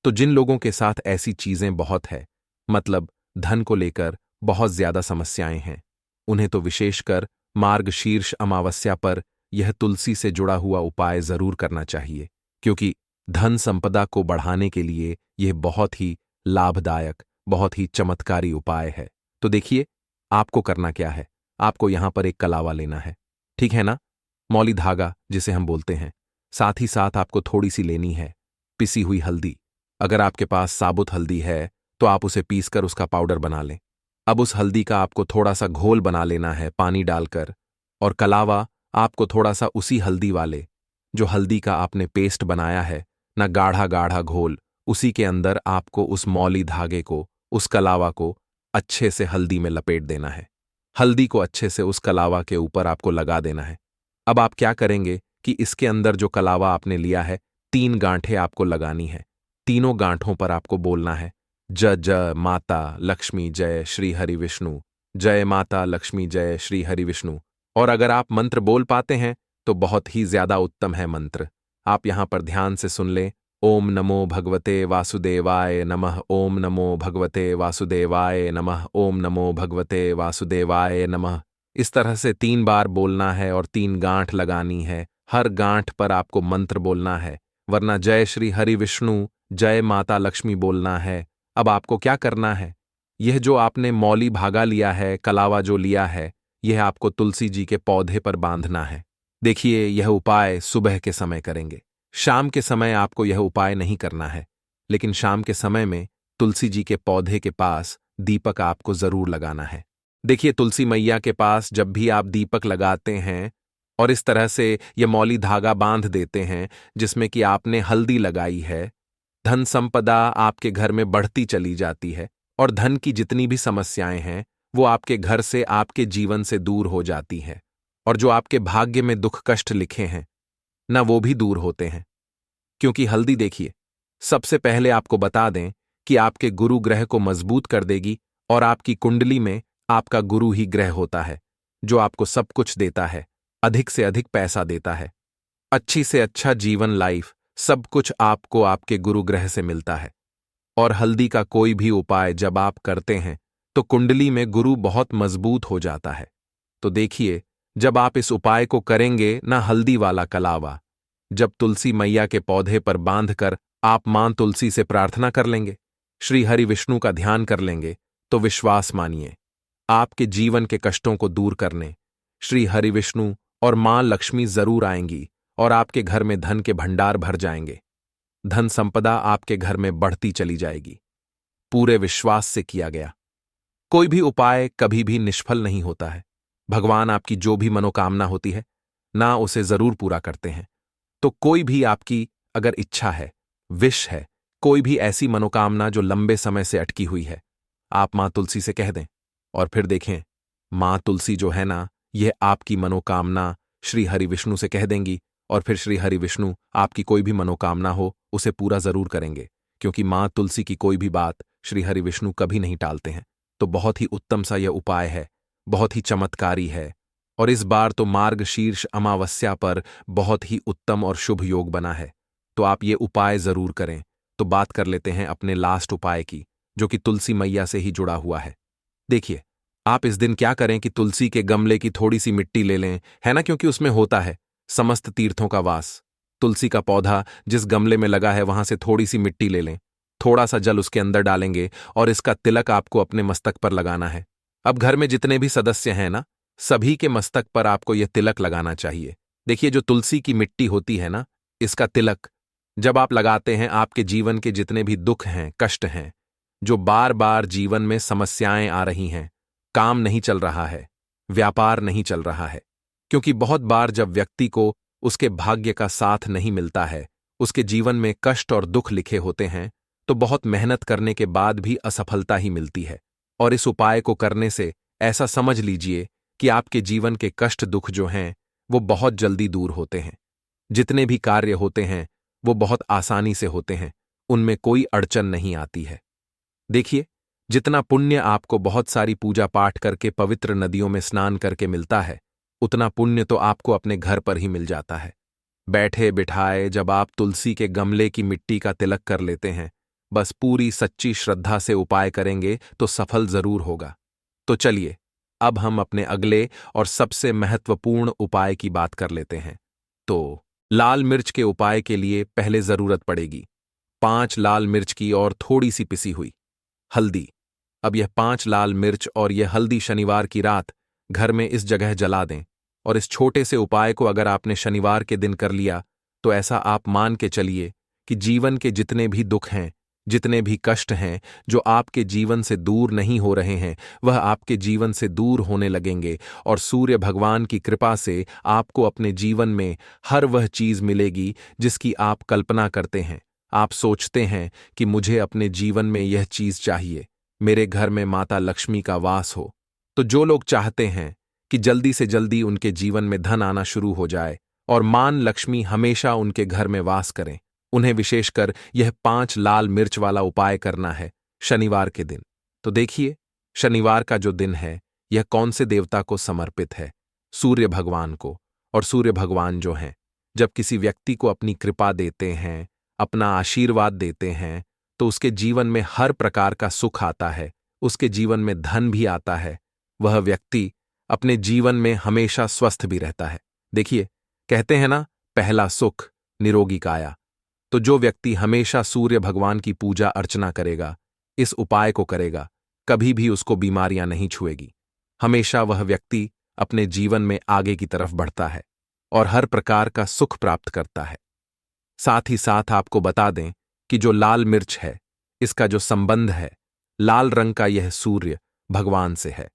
तो जिन लोगों के साथ ऐसी चीजें बहुत है, मतलब धन को लेकर बहुत ज्यादा समस्याएं हैं, उन्हें तो विशेषकर मार्गशीर्ष अमावस्या पर यह तुलसी से जुड़ा हुआ उपाय जरूर करना चाहिए, क्योंकि धन संपदा को बढ़ाने के लिए यह बहुत ही लाभदायक, बहुत ही चमत्कारी उपाय है। तो देखिए, आपको करना क्या है। आपको यहां पर एक कलावा लेना है, ठीक है ना, मौली धागा जिसे हम बोलते हैं। साथ ही साथ आपको थोड़ी सी लेनी है पिसी हुई हल्दी। अगर आपके पास साबुत हल्दी है तो आप उसे पीसकर उसका पाउडर बना लें। अब उस हल्दी का आपको थोड़ा सा घोल बना लेना है पानी डालकर, और कलावा आपको थोड़ा सा उसी हल्दी वाले, जो हल्दी का आपने पेस्ट बनाया है ना, गाढ़ा गाढ़ा घोल, उसी के अंदर आपको उस मौली धागे को, उस कलावा को अच्छे से हल्दी में लपेट देना है। हल्दी को अच्छे से उस कलावा के ऊपर आपको लगा देना है। अब आप क्या करेंगे कि इसके अंदर जो कलावा आपने लिया है, 3 गांठें आपको लगानी है। तीनों गांठों पर आपको बोलना है जय जय माता लक्ष्मी जय श्री हरि विष्णु, जय माता लक्ष्मी जय श्री हरि विष्णु। और अगर आप मंत्र बोल पाते हैं तो बहुत ही ज्यादा उत्तम है मंत्र। आप यहां पर ध्यान से सुन लें। ओम नमो भगवते वासुदेवाय नमः, ओम नमो भगवते वासुदेवाय नमः, ओम नमो भगवते वासुदेवाय नमः। इस तरह से 3 बार बोलना है और 3 गांठ लगानी है। हर गांठ पर आपको मंत्र बोलना है, वरना जय श्री हरि विष्णु जय माता लक्ष्मी बोलना है। अब आपको क्या करना है, यह जो आपने मौली भागा लिया है, कलावा जो लिया है, यह आपको तुलसी जी के पौधे पर बांधना है। देखिए, यह उपाय सुबह के समय करेंगे, शाम के समय आपको यह उपाय नहीं करना है, लेकिन शाम के समय में तुलसी जी के पौधे के पास दीपक आपको जरूर लगाना है। देखिए, तुलसी मैया के पास जब भी आप दीपक लगाते हैं और इस तरह से यह मौली धागा बांध देते हैं जिसमें कि आपने हल्दी लगाई है, धन संपदा आपके घर में बढ़ती चली जाती है और धन की जितनी भी समस्याएं हैं वो आपके घर से, आपके जीवन से दूर हो जाती हैं। और जो आपके भाग्य में दुख कष्ट लिखे हैं ना, वो भी दूर होते हैं। क्योंकि हल्दी देखिए, सबसे पहले आपको बता दें कि आपके गुरु ग्रह को मजबूत कर देगी, और आपकी कुंडली में आपका गुरु ही ग्रह होता है जो आपको सब कुछ देता है, अधिक से अधिक पैसा देता है, अच्छी से अच्छा जीवन, लाइफ, सब कुछ आपको आपके गुरु ग्रह से मिलता है। और हल्दी का कोई भी उपाय जब आप करते हैं तो कुंडली में गुरु बहुत मजबूत हो जाता है। तो देखिए, जब आप इस उपाय को करेंगे ना, हल्दी वाला कलावा जब तुलसी मैया के पौधे पर बांधकर आप मां तुलसी से प्रार्थना कर लेंगे, श्री हरि विष्णु का ध्यान कर लेंगे, तो विश्वास मानिए, आपके जीवन के कष्टों को दूर करने श्री हरि विष्णु और मां लक्ष्मी जरूर आएंगी, और आपके घर में धन के भंडार भर जाएंगे। धन संपदा आपके घर में बढ़ती चली जाएगी। पूरे विश्वास से किया गया कोई भी उपाय कभी भी निष्फल नहीं होता है। भगवान आपकी जो भी मनोकामना होती है ना, उसे जरूर पूरा करते हैं। तो कोई भी आपकी अगर इच्छा है, विश है, कोई भी ऐसी मनोकामना जो लंबे समय से अटकी हुई है, आप मां तुलसी से कह दें, और फिर देखें, मां तुलसी जो है ना, यह आपकी मनोकामना श्री हरि विष्णु से कह देंगी, और फिर श्री हरि विष्णु आपकी कोई भी मनोकामना हो उसे पूरा जरूर करेंगे। क्योंकि मां तुलसी की कोई भी बात श्री हरि विष्णु कभी नहीं टालते हैं। तो बहुत ही उत्तम सा यह उपाय है, बहुत ही चमत्कारी है। और इस बार तो मार्गशीर्ष अमावस्या पर बहुत ही उत्तम और शुभ योग बना है। तो आप ये उपाय जरूर करें। तो बात कर लेते हैं अपने लास्ट उपाय की, जो कि तुलसी मैया से ही जुड़ा हुआ है। देखिए, आप इस दिन क्या करें कि तुलसी के गमले की थोड़ी सी मिट्टी ले लें, है ना, क्योंकि उसमें होता है समस्त तीर्थों का वास। तुलसी का पौधा जिस गमले में लगा है वहां से थोड़ी सी मिट्टी ले लें, थोड़ा सा जल उसके अंदर डालेंगे, और इसका तिलक आपको अपने मस्तक पर लगाना है। अब घर में जितने भी सदस्य हैं ना, सभी के मस्तक पर आपको यह तिलक लगाना चाहिए। देखिए, जो तुलसी की मिट्टी होती है ना, इसका तिलक जब आप लगाते हैं, आपके जीवन के जितने भी दुख हैं, कष्ट हैं, जो बार बार जीवन में समस्याएं आ रही हैं, काम नहीं चल रहा है, व्यापार नहीं चल रहा है, क्योंकि बहुत बार जब व्यक्ति को उसके भाग्य का साथ नहीं मिलता है, उसके जीवन में कष्ट और दुख लिखे होते हैं, तो बहुत मेहनत करने के बाद भी असफलता ही मिलती है। और इस उपाय को करने से ऐसा समझ लीजिए कि आपके जीवन के कष्ट दुख जो हैं वो बहुत जल्दी दूर होते हैं। जितने भी कार्य होते हैं वो बहुत आसानी से होते हैं, उनमें कोई अड़चन नहीं आती है। देखिए, जितना पुण्य आपको बहुत सारी पूजा पाठ करके पवित्र नदियों में स्नान करके मिलता है, उतना पुण्य तो आपको अपने घर पर ही मिल जाता है। बैठे बिठाए जब आप तुलसी के गमले की मिट्टी का तिलक कर लेते हैं, बस पूरी सच्ची श्रद्धा से उपाय करेंगे तो सफल जरूर होगा। तो चलिए, अब हम अपने अगले और सबसे महत्वपूर्ण उपाय की बात कर लेते हैं। तो लाल मिर्च के उपाय के लिए पहले जरूरत पड़ेगी 5 लाल मिर्च की और थोड़ी सी पिसी हुई हल्दी। अब यह 5 लाल मिर्च और यह हल्दी शनिवार की रात घर में इस जगह जला दें। और इस छोटे से उपाय को अगर आपने शनिवार के दिन कर लिया, तो ऐसा आप मान के चलिए कि जीवन के जितने भी दुख हैं, जितने भी कष्ट हैं जो आपके जीवन से दूर नहीं हो रहे हैं, वह आपके जीवन से दूर होने लगेंगे। और सूर्य भगवान की कृपा से आपको अपने जीवन में हर वह चीज मिलेगी जिसकी आप कल्पना करते हैं। आप सोचते हैं कि मुझे अपने जीवन में यह चीज चाहिए, मेरे घर में माता लक्ष्मी का वास हो। तो जो लोग चाहते हैं कि जल्दी से जल्दी उनके जीवन में धन आना शुरू हो जाए और मां लक्ष्मी हमेशा उनके घर में वास करें, उन्हें विशेषकर यह 5 लाल मिर्च वाला उपाय करना है शनिवार के दिन। तो देखिए, शनिवार का जो दिन है यह कौन से देवता को समर्पित है? सूर्य भगवान को। और सूर्य भगवान जो हैं, जब किसी व्यक्ति को अपनी कृपा देते हैं, अपना आशीर्वाद देते हैं, तो उसके जीवन में हर प्रकार का सुख आता है, उसके जीवन में धन भी आता है, वह व्यक्ति अपने जीवन में हमेशा स्वस्थ भी रहता है। देखिए, कहते हैं ना, पहला सुख निरोगी काया। तो जो व्यक्ति हमेशा सूर्य भगवान की पूजा अर्चना करेगा, इस उपाय को करेगा, कभी भी उसको बीमारियां नहीं छुएगी। हमेशा वह व्यक्ति अपने जीवन में आगे की तरफ बढ़ता है और हर प्रकार का सुख प्राप्त करता है। साथ ही साथ आपको बता दें कि जो लाल मिर्च है, इसका जो संबंध है, लाल रंग का यह सूर्य भगवान से है।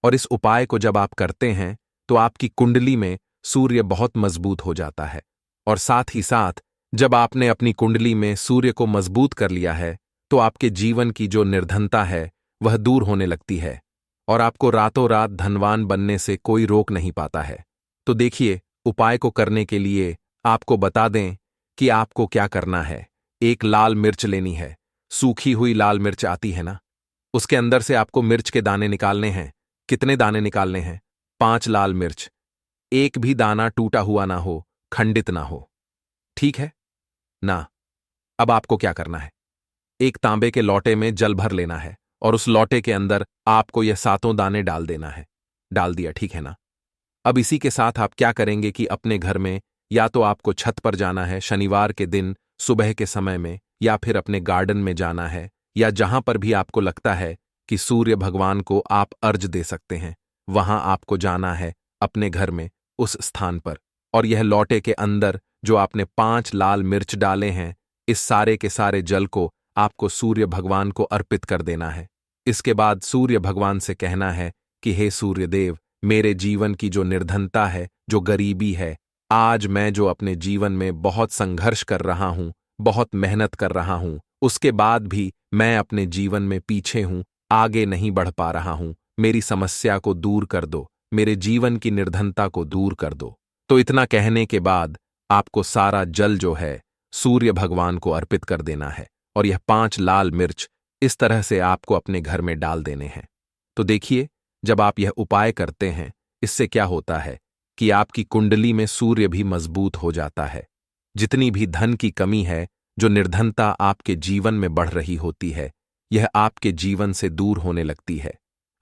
और इस उपाय को जब आप करते हैं तो आपकी कुंडली में सूर्य बहुत मजबूत हो जाता है। और साथ ही साथ जब आपने अपनी कुंडली में सूर्य को मजबूत कर लिया है, तो आपके जीवन की जो निर्धनता है वह दूर होने लगती है। और आपको रातों रात धनवान बनने से कोई रोक नहीं पाता है। तो देखिए, उपाय को करने के लिए आपको बता दें कि आपको क्या करना है। एक लाल मिर्च लेनी है, सूखी हुई लाल मिर्च आती है ना, उसके अंदर से आपको मिर्च के दाने निकालने हैं। कितने दाने निकालने हैं? 5 लाल मिर्च। एक भी दाना टूटा हुआ ना हो, खंडित ना हो। ठीक है ना? अब आपको क्या करना है? एक तांबे के लोटे में जल भर लेना है और उस लोटे के अंदर आपको यह 7 दाने डाल देना है। डाल दिया, ठीक है ना? अब इसी के साथ आप क्या करेंगे कि अपने घर में या तो आपको छत पर जाना है शनिवार के दिन सुबह के समय में, या फिर अपने गार्डन में जाना है, या जहां पर भी आपको लगता है कि सूर्य भगवान को आप अर्घ दे सकते हैं, वहां आपको जाना है अपने घर में उस स्थान पर। और यह लोटे के अंदर जो आपने 5 लाल मिर्च डाले हैं, इस सारे के सारे जल को आपको सूर्य भगवान को अर्पित कर देना है। इसके बाद सूर्य भगवान से कहना है कि हे सूर्य देव, मेरे जीवन की जो निर्धनता है, जो गरीबी है, आज मैं जो अपने जीवन में बहुत संघर्ष कर रहा हूं, बहुत मेहनत कर रहा हूं, उसके बाद भी मैं अपने जीवन में पीछे हूं, आगे नहीं बढ़ पा रहा हूं, मेरी समस्या को दूर कर दो, मेरे जीवन की निर्धनता को दूर कर दो। तो इतना कहने के बाद आपको सारा जल जो है सूर्य भगवान को अर्पित कर देना है और यह 5 लाल मिर्च इस तरह से आपको अपने घर में डाल देने हैं। तो देखिए, जब आप यह उपाय करते हैं, इससे क्या होता है कि आपकी कुंडली में सूर्य भी मजबूत हो जाता है। जितनी भी धन की कमी है, जो निर्धनता आपके जीवन में बढ़ रही होती है, यह आपके जीवन से दूर होने लगती है।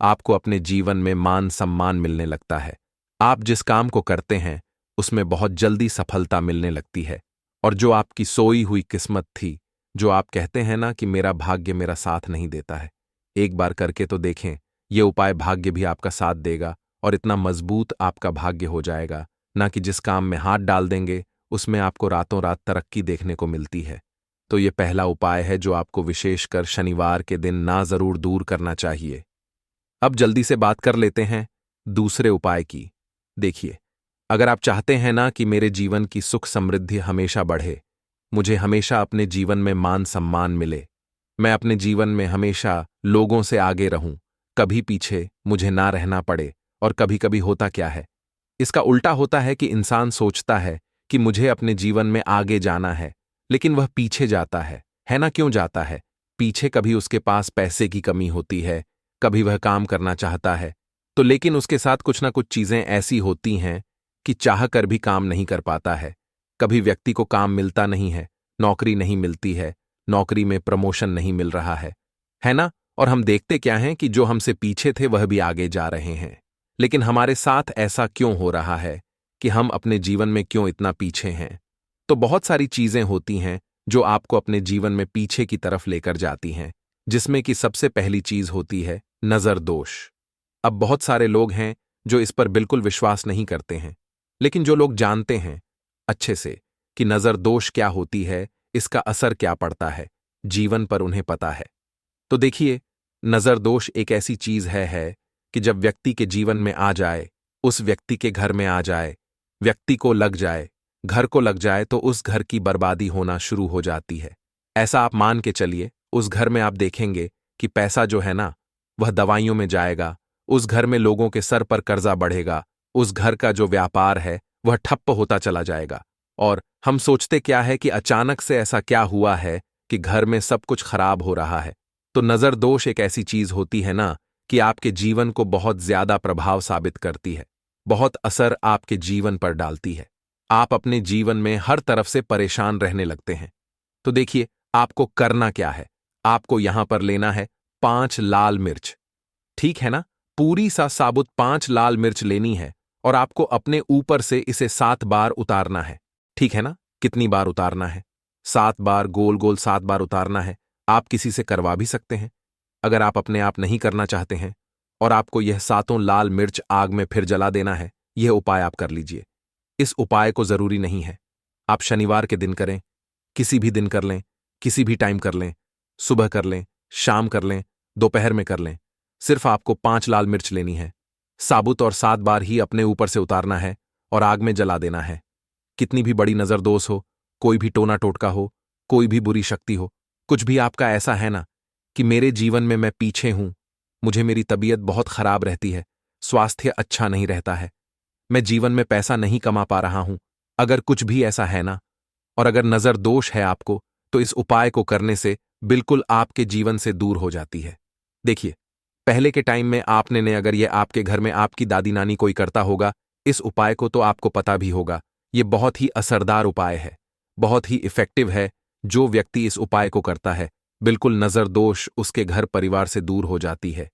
आपको अपने जीवन में मान सम्मान मिलने लगता है। आप जिस काम को करते हैं उसमें बहुत जल्दी सफलता मिलने लगती है। और जो आपकी सोई हुई किस्मत थी, जो आप कहते हैं ना कि मेरा भाग्य मेरा साथ नहीं देता है, एक बार करके तो देखें, ये उपाय भाग्य भी आपका साथ देगा और इतना मजबूत आपका भाग्य हो जाएगा ना कि जिस काम में हाथ डाल देंगे उसमें आपको रातों रात तरक्की देखने को मिलती है। तो ये पहला उपाय है जो आपको विशेषकर शनिवार के दिन ना जरूर दूर करना चाहिए। अब जल्दी से बात कर लेते हैं दूसरे उपाय की। देखिए, अगर आप चाहते हैं ना कि मेरे जीवन की सुख समृद्धि हमेशा बढ़े, मुझे हमेशा अपने जीवन में मान सम्मान मिले, मैं अपने जीवन में हमेशा लोगों से आगे रहूं, कभी पीछे मुझे ना रहना पड़े। और कभी कभी होता क्या है, इसका उल्टा होता है कि इंसान सोचता है कि मुझे अपने जीवन में आगे जाना है, लेकिन वह पीछे जाता है ना? क्यों जाता है पीछे? कभी उसके पास पैसे की कमी होती है, कभी वह काम करना चाहता है, तो लेकिन उसके साथ कुछ ना कुछ चीजें ऐसी होती हैं कि चाह कर भी काम नहीं कर पाता है। कभी व्यक्ति को काम मिलता नहीं है, नौकरी नहीं मिलती है, नौकरी में प्रमोशन नहीं मिल रहा है ना? और हम देखते क्या हैं कि जो हमसे पीछे थे वह भी आगे जा रहे हैं। लेकिन हमारे साथ ऐसा क्यों हो रहा है कि हम अपने जीवन में क्यों इतना पीछे हैं? तो बहुत सारी चीजें होती हैं जो आपको अपने जीवन में पीछे की तरफ लेकर जाती हैं, जिसमें कि सबसे पहली चीज होती है नजर दोष। अब बहुत सारे लोग हैं जो इस पर बिल्कुल विश्वास नहीं करते हैं, लेकिन जो लोग जानते हैं अच्छे से कि नजर दोष क्या होती है, इसका असर क्या पड़ता है जीवन पर, उन्हें पता है। तो देखिए, नजर दोष एक ऐसी चीज है कि जब व्यक्ति के जीवन में आ जाए, उस व्यक्ति के घर में आ जाए, व्यक्ति को लग जाए, घर को लग जाए, तो उस घर की बर्बादी होना शुरू हो जाती है। ऐसा आप मान के चलिए, उस घर में आप देखेंगे कि पैसा जो है ना, वह दवाइयों में जाएगा, उस घर में लोगों के सर पर कर्जा बढ़ेगा, उस घर का जो व्यापार है वह ठप्प होता चला जाएगा। और हम सोचते क्या है कि अचानक से ऐसा क्या हुआ है कि घर में सब कुछ खराब हो रहा है। तो नजर दोष एक ऐसी चीज होती है ना कि आपके जीवन को बहुत ज्यादा प्रभाव साबित करती है, बहुत असर आपके जीवन पर डालती है। आप अपने जीवन में हर तरफ से परेशान रहने लगते हैं। तो देखिए, आपको करना क्या है, आपको यहां पर लेना है 5 लाल मिर्च। ठीक है ना? पूरी सा साबुत 5 लाल मिर्च लेनी है और आपको अपने ऊपर से इसे 7 बार उतारना है। ठीक है ना? कितनी बार उतारना है? 7 बार, गोल गोल 7 बार उतारना है। आप किसी से करवा भी सकते हैं अगर आप अपने आप नहीं करना चाहते हैं। और आपको यह 7 लाल मिर्च आग में फिर जला देना है। यह उपाय आप कर लीजिए। इस उपाय को जरूरी नहीं है आप शनिवार के दिन करें, किसी भी दिन कर लें, किसी भी टाइम कर लें, सुबह कर लें, शाम कर लें, दोपहर में कर लें। सिर्फ आपको 5 लाल मिर्च लेनी है, साबुत, और 7 बार ही अपने ऊपर से उतारना है और आग में जला देना है। कितनी भी बड़ी नजरदोष हो, कोई भी टोना टोटका हो, कोई भी बुरी शक्ति हो, कुछ भी आपका ऐसा है ना कि मेरे जीवन में मैं पीछे हूं, मुझे मेरी तबीयत बहुत खराब रहती है, स्वास्थ्य अच्छा नहीं रहता है, मैं जीवन में पैसा नहीं कमा पा रहा हूं। अगर कुछ भी ऐसा है ना, और अगर नजर दोष है आपको, तो इस उपाय को करने से बिल्कुल आपके जीवन से दूर हो जाती है। देखिए, पहले के टाइम में आपने ने अगर ये आपके घर में आपकी दादी नानी कोई करता होगा, इस उपाय को तो आपको पता भी होगा। ये बहुत ही असरदार उपाय है, बहुत ही इफेक्टिव है। जो व्यक्ति इस उपाय को करता है, बिल्कुल नजर दोष उसके घर परिवार से दूर हो जाती है।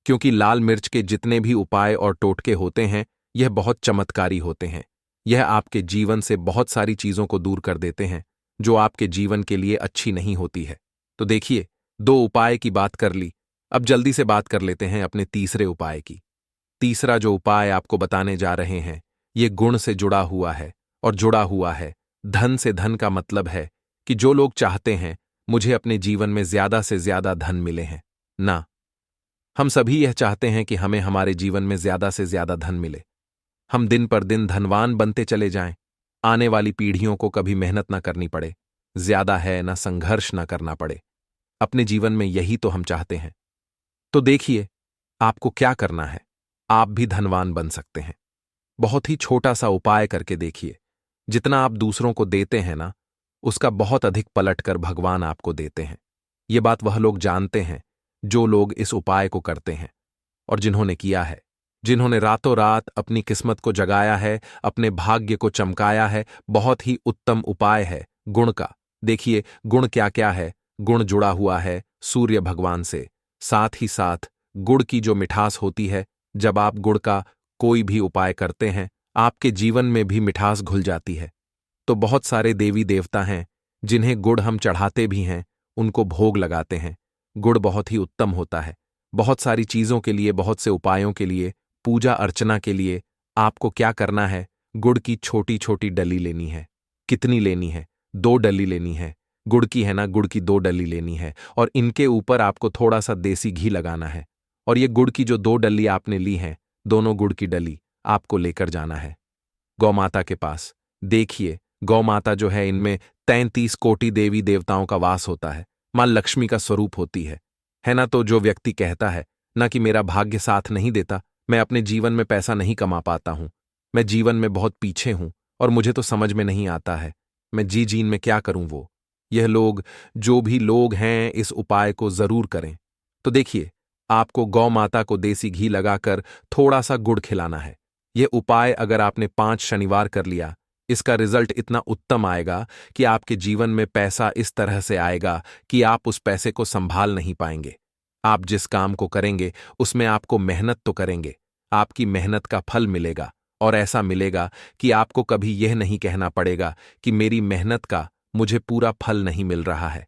क्योंकि लाल मिर्च के जितने भी उपाय और टोटके होते हैं, यह बहुत चमत्कारी होते हैं। यह आपके जीवन से बहुत सारी चीजों को दूर कर देते हैं, जो आपके जीवन के लिए अच्छी नहीं होती है। तो देखिए, 2 उपाय की बात कर ली, अब जल्दी से बात कर लेते हैं अपने तीसरे उपाय की। तीसरा जो उपाय आपको बताने जा रहे हैं, ये गुण से जुड़ा हुआ है, और जुड़ा हुआ है धन से। धन का मतलब है कि जो लोग चाहते हैं मुझे अपने जीवन में ज्यादा से ज्यादा धन मिले हैं ना, हम सभी यह चाहते हैं कि हमें हमारे जीवन में ज्यादा से ज्यादा धन मिले, हम दिन पर दिन धनवान बनते चले जाएं, आने वाली पीढ़ियों को कभी मेहनत ना करनी पड़े, ज्यादा है ना संघर्ष ना करना पड़े। अपने जीवन में यही तो हम चाहते हैं। तो देखिए, आपको क्या करना है, आप भी धनवान बन सकते हैं। बहुत ही छोटा सा उपाय करके देखिए। जितना आप दूसरों को देते हैं ना, उसका बहुत अधिक पलटकर भगवान आपको देते हैं। ये बात वह लोग जानते हैं जो लोग इस उपाय को करते हैं, और जिन्होंने किया है, जिन्होंने रातों रात अपनी किस्मत को जगाया है, अपने भाग्य को चमकाया है। बहुत ही उत्तम उपाय है गुण का। देखिए, गुण क्या क्या है। गुण जुड़ा हुआ है सूर्य भगवान से, साथ ही साथ गुड़ की जो मिठास होती है, जब आप गुड़ का कोई भी उपाय करते हैं, आपके जीवन में भी मिठास घुल जाती है। तो बहुत सारे देवी देवता हैं जिन्हें गुड़ हम चढ़ाते भी हैं, उनको भोग लगाते हैं। गुड़ बहुत ही उत्तम होता है बहुत सारी चीजों के लिए, बहुत से उपायों के लिए, पूजा अर्चना के लिए। आपको क्या करना है, गुड़ की छोटी छोटी डली लेनी है। कितनी लेनी है? 2 डली लेनी है। गुड़ की है ना, गुड़ की 2 डली लेनी है, और इनके ऊपर आपको थोड़ा सा देसी घी लगाना है। और ये गुड़ की जो 2 डली आपने ली हैं, दोनों गुड़ की डली आपको लेकर जाना है गौ माता के पास। देखिए, गौ माता जो है, इनमें 33 कोटि देवी देवताओं का वास होता है, मां लक्ष्मी का स्वरूप होती है ना। तो जो व्यक्ति कहता है ना कि मेरा भाग्य साथ नहीं देता, मैं अपने जीवन में पैसा नहीं कमा पाता हूं, मैं जीवन में बहुत पीछे हूं, और मुझे तो समझ में नहीं आता है, मैं जीन में क्या करूं, वो यह लोग, जो भी लोग हैं, इस उपाय को जरूर करें। तो देखिए, आपको गौ माता को देसी घी लगाकर थोड़ा सा गुड़ खिलाना है। यह उपाय अगर आपने 5 शनिवार कर लिया, इसका रिजल्ट इतना उत्तम आएगा कि आपके जीवन में पैसा इस तरह से आएगा कि आप उस पैसे को संभाल नहीं पाएंगे। आप जिस काम को करेंगे उसमें आपको मेहनत तो करेंगे, आपकी मेहनत का फल मिलेगा, और ऐसा मिलेगा कि आपको कभी यह नहीं कहना पड़ेगा कि मेरी मेहनत का मुझे पूरा फल नहीं मिल रहा है।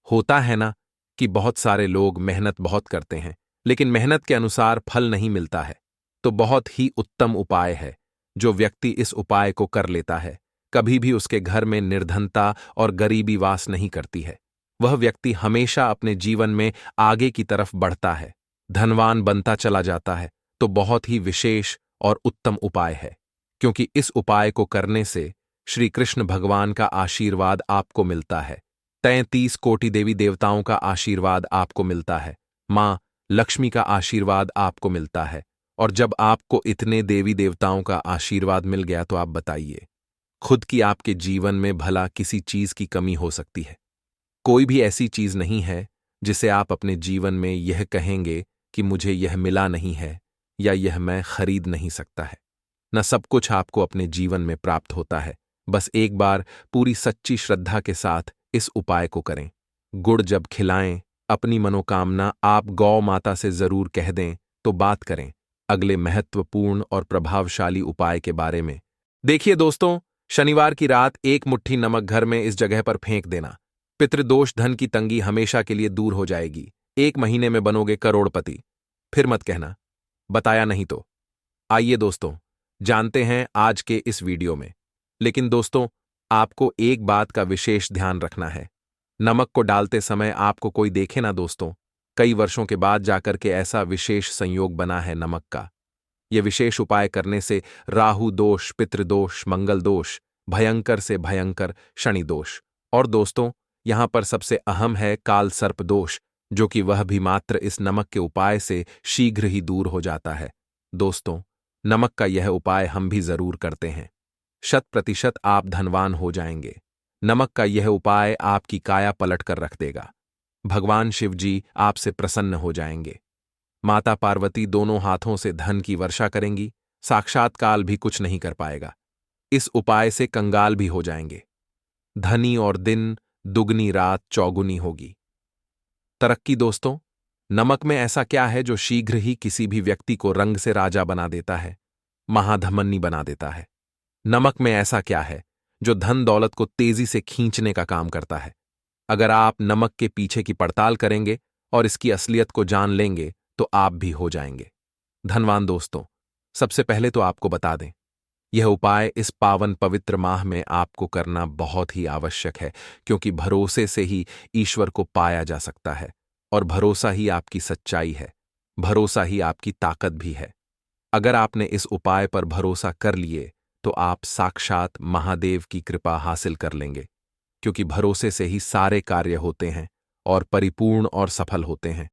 होता है ना कि बहुत सारे लोग मेहनत बहुत करते हैं, लेकिन मेहनत के अनुसार फल नहीं मिलता है। तो बहुत ही उत्तम उपाय है। जो व्यक्ति इस उपाय को कर लेता है, कभी भी उसके घर में निर्धनता और गरीबी वास नहीं करती है। वह व्यक्ति हमेशा अपने जीवन में आगे की तरफ बढ़ता है, धनवान बनता चला जाता है। तो बहुत ही विशेष और उत्तम उपाय है, क्योंकि इस उपाय को करने से श्री कृष्ण भगवान का आशीर्वाद आपको मिलता है, 33 कोटि देवी देवताओं का आशीर्वाद आपको मिलता है, मां लक्ष्मी का आशीर्वाद आपको मिलता है। और जब आपको इतने देवी देवताओं का आशीर्वाद मिल गया, तो आप बताइए, खुद की आपके जीवन में भला किसी चीज की कमी हो सकती है? कोई भी ऐसी चीज नहीं है जिसे आप अपने जीवन में यह कहेंगे कि मुझे यह मिला नहीं है, या यह मैं खरीद नहीं सकता है। न सब कुछ आपको अपने जीवन में प्राप्त होता है। बस एक बार पूरी सच्ची श्रद्धा के साथ इस उपाय को करें। गुड़ जब खिलाएं, अपनी मनोकामना आप गौ माता से जरूर कह दें। तो बात करें अगले महत्वपूर्ण और प्रभावशाली उपाय के बारे में। देखिए दोस्तों, शनिवार की रात 1 मुट्ठी नमक घर में इस जगह पर फेंक देना। पितृदोष, धन की तंगी हमेशा के लिए दूर हो जाएगी। 1 महीने में बनोगे करोड़पति। फिर मत कहना बताया नहीं तो। आइए दोस्तों, जानते हैं आज के इस वीडियो में। लेकिन दोस्तों, आपको एक बात का विशेष ध्यान रखना है। नमक को डालते समय आपको कोई देखे ना दोस्तों। कई वर्षों के बाद जाकर के ऐसा विशेष संयोग बना है नमक का। यह विशेष उपाय करने से राहु दोष, पितृदोष, मंगल दोष, भयंकर से भयंकर शनि दोष, और दोस्तों, यहां पर सबसे अहम है काल सर्प दोष, जो कि वह भी मात्र इस नमक के उपाय से शीघ्र ही दूर हो जाता है। दोस्तों, नमक का यह उपाय हम भी जरूर करते हैं। 100% आप धनवान हो जाएंगे। नमक का यह उपाय आपकी काया पलट कर रख देगा। भगवान शिव जी आपसे प्रसन्न हो जाएंगे। माता पार्वती दोनों हाथों से धन की वर्षा करेंगी। साक्षात काल भी कुछ नहीं कर पाएगा। इस उपाय से कंगाल भी हो जाएंगे। धनी और दिन दुगनी रात चौगुनी होगी। तरक्की दोस्तों, नमक में ऐसा क्या है जो शीघ्र ही किसी भी व्यक्ति को रंग से राजा बना देता है, महाधमनी बना देता है? नमक में ऐसा क्या है जो धन दौलत को तेजी से खींचने का काम करता है? अगर आप नमक के पीछे की पड़ताल करेंगे और इसकी असलियत को जान लेंगे तो आप भी हो जाएंगे धनवान। दोस्तों, सबसे पहले तो आपको बता दें, यह उपाय इस पावन पवित्र माह में आपको करना बहुत ही आवश्यक है, क्योंकि भरोसे से ही ईश्वर को पाया जा सकता है और भरोसा ही आपकी सच्चाई है, भरोसा ही आपकी ताकत भी है। अगर आपने इस उपाय पर भरोसा कर लिए तो आप साक्षात महादेव की कृपा हासिल कर लेंगे, क्योंकि भरोसे से ही सारे कार्य होते हैं और परिपूर्ण और सफल होते हैं।